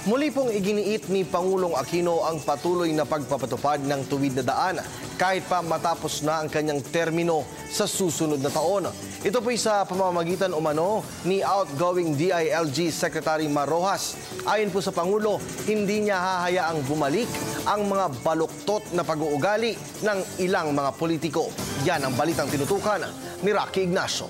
Muli pong iginiit ni Pangulong Aquino ang patuloy na pagpapatupad ng tuwid na daan kahit pa matapos na ang kanyang termino sa susunod na taon. Ito po'y sa pamamagitan umano ni outgoing DILG Secretary Mar Rojas. Ayon po sa Pangulo, hindi niya hahayaang bumalik ang mga baluktot na pag-uugali ng ilang mga politiko. Yan ang balitang tinutukan ni Rocky Ignacio.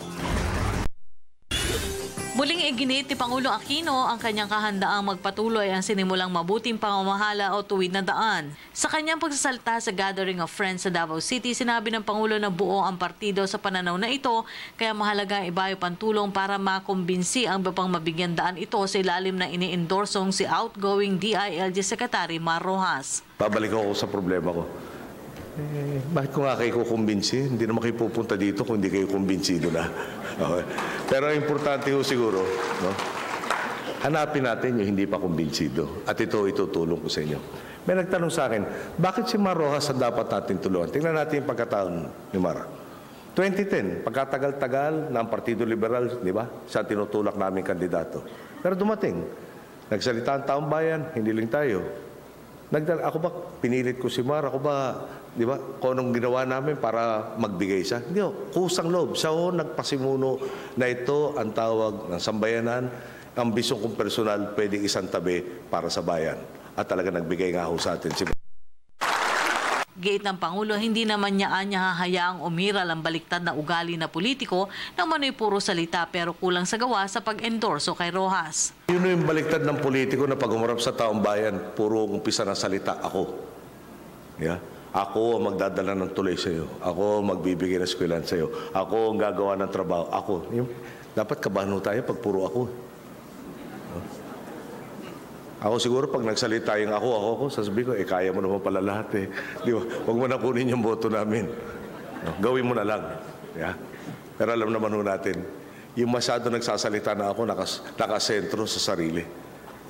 Muling iginit ni Pangulong Aquino ang kanyang kahandaang magpatuloy ang sinimulang mabuting pamamahala o tuwid na daan. Sa kanyang pagsasalita sa Gathering of Friends sa Davao City, sinabi ng Pangulo na buo ang partido sa pananaw na ito, kaya mahalaga ang ibayo pang tulong para makumbinsi ang iba pang mabigyan daan ito sa ilalim na ini-endorsong si outgoing DILG Secretary Mar Rojas. Babalik ako sa problema ko. Bakit ko nga kayo kukumbinsi? Hindi naman kayo pupunta dito kung hindi kayo kumbinsido na. Okay. Pero ang importante ho siguro, no? Hanapin natin yung hindi pa kumbinsido. At ito itutulong ko sa inyo. May nagtanong sa akin, bakit si Mar Rojas ang dapat natin tulungan? Tingnan natin yung pagkataon ni Mar. 2010, pagkatagal-tagal ng Partido Liberal, di ba? Siya tinutulak namin kandidato. Pero dumating, nagsalita ang taong bayan, hindi lang tayo. Ako ba, pinilit ko si Mar? Ako ba, di ba, kung anong ginawa namin para magbigay siya? Hindi ho, kusang loob. Siya ho, nagpasimuno na ito ang tawag ng sambayanan. Ang bisong kong personal, pwedeng isang tabi para sa bayan. At talaga nagbigay nga ho sa atin si Mar. Giit ng Pangulo, hindi naman niya hahayaang umiral ang baliktad na ugali na politiko na mano'y puro salita pero kulang sa gawa sa pag-endorso kay Rojas. Yun yung baliktad ng politiko na pag umarap sa taong bayan, puro umpisa ng salita ako. Yeah? Ako ang magdadala ng tuloy sa iyo. Ako ang magbibigay ng eskwelahan sa iyo. Ako ang gagawa ng trabaho. Ako. Dapat kabahan tayo pag puro ako. Ako siguro pag nagsalita yung ako, sasabihin ko, kaya mo naman pala lahat eh. Di ba? Huwag mo na kunin yung boto namin. No? Gawin mo na lang. Yeah? Pero alam naman ho natin, yung masyado nagsasalita na ako, nakasentro sa sarili.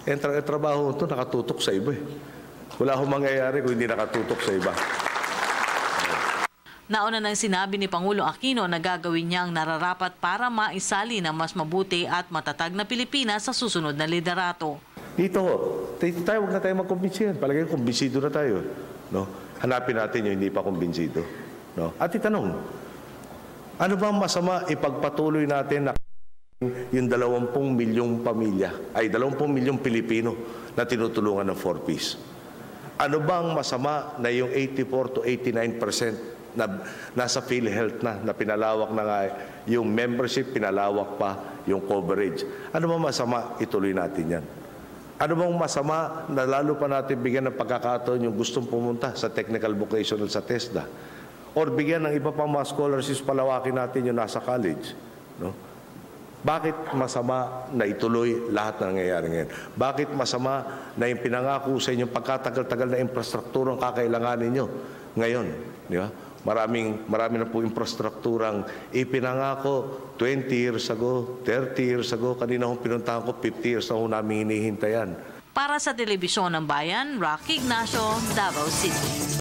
Yung trabaho ito, nakatutok sa iba eh. Wala akong mangyayari kung hindi nakatutok sa iba. Nauna nang sinabi ni Pangulo Aquino na gagawin niya ang nararapat para maisali ng mas mabuti at matatag na Pilipinas sa susunod na liderato. Dito tayo, huwag na tayo magkumbinsihan. Palagay kumbinsido na tayo. No? Hanapin natin yung hindi pa kumbinsido. No? At itanong, ano ba masama ipagpatuloy natin na yung 20 milyong pamilya, ay 20 milyong Pilipino na tinutulungan ng 4Ps? Ano bang masama na yung 84 to 89% na nasa PhilHealth na pinalawak na nga yung membership, pinalawak pa yung coverage? Ano bang masama ituloy natin yan? Ano bang masama na lalo pa natin bigyan ng pagkakataon yung gustong pumunta sa technical vocational sa TESDA? Or bigyan ng iba pang mga scholarships, palawakin natin yung nasa college? No? Bakit masama na ituloy lahat na nangyayari ngayon? Bakit masama na yung pinangako sa inyong pagkatagal-tagal na infrastrukturang kakailanganin nyo ngayon? Di ba? Marami na po infrastrukturang ipinangako 20 years ago, 30 years ago. Kanina kong pinuntahan ko, 50 years na ho namin hinihintayan. Para sa Telebisyon ng Bayan, Rocky Ignacio, Davao City.